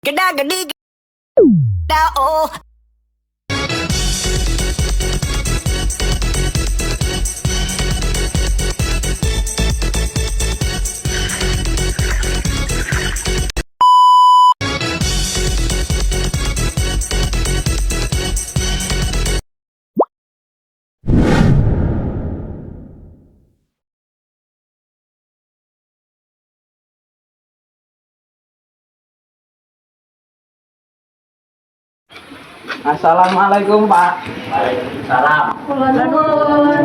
Geda gedi geda oh. Assalamualaikum Pak. Waalaikumsalam. Nuwun.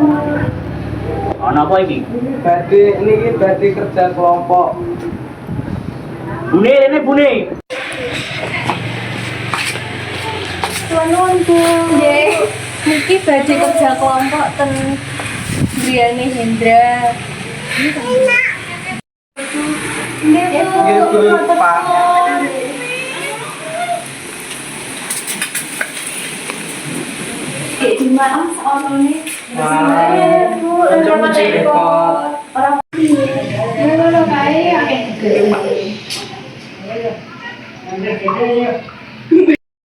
Ono apa iki? Badhe kerja kelompok. Bune rene bune. Nuwun Bu. Nggih. Niki badhe kerja kelompok ten griyane Hendra. Nggih Bu. Nggih Bu, Pak. Di mana onone? Wah, Bu, Cuma repot. Orang ngono kae akeh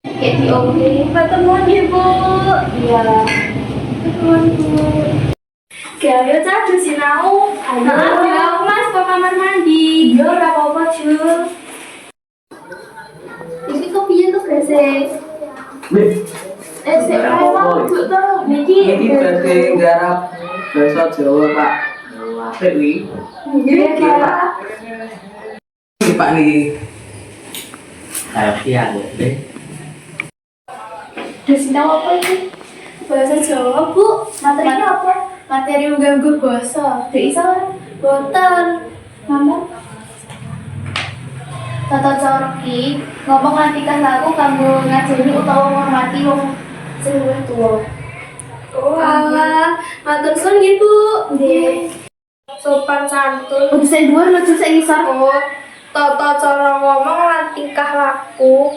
Kayak diombe. Pertemuan ya Bu. Iya. Pertemuan Bu. Gawe cah di sinau. Sinau Mas ke kamar mandi. Yo ora apa-apa Jul. Iki kok piye tuh gese? Sik ae Pak, Bu to. Niki badhe nggarap basa Jawa Pak. Apik kuwi. Nggih Pak. Niki Pak niki. Ngerti aku, deh. Di sinau apa ini? Bahasa Jawa Bu. Materinya apa? Materi mengganggu basa. Dek iso boten. Mama. Tata cara ki ngomong nganti kan laku kanggo ngajeni utawa ngormati wong sing luwih tuwa. Oh alah, matur suwun nggih Bu. Nggih. Sopan santun. Kudu sing dhuwur lho, sing ngisor. Oh, tata cara ngomong lan tingkah laku.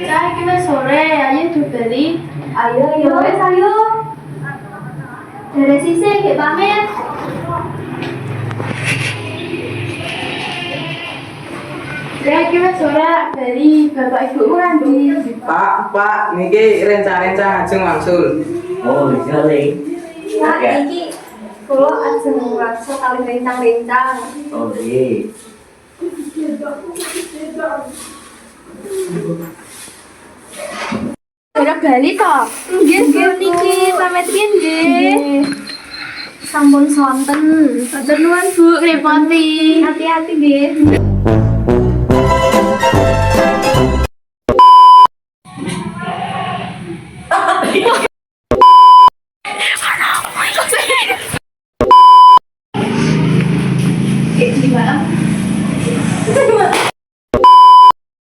Cah, kita sore, ayo dibeli. Ayo, wes ayo. Dari sisi, kita pamit. Ya, kita sore dari bapak ibu Randi. Pak, niki renca-renca ajeng wangsul. Oh, iya le. Nah, Oke. ini kalau ajeng langsung kali rencang-rencang. Oh, iya. Udah bali toh? Nggih, niki pamit nggih. Sampun sonten. Matur nuwun Bu, ngrepoti. Hati-hati nggih.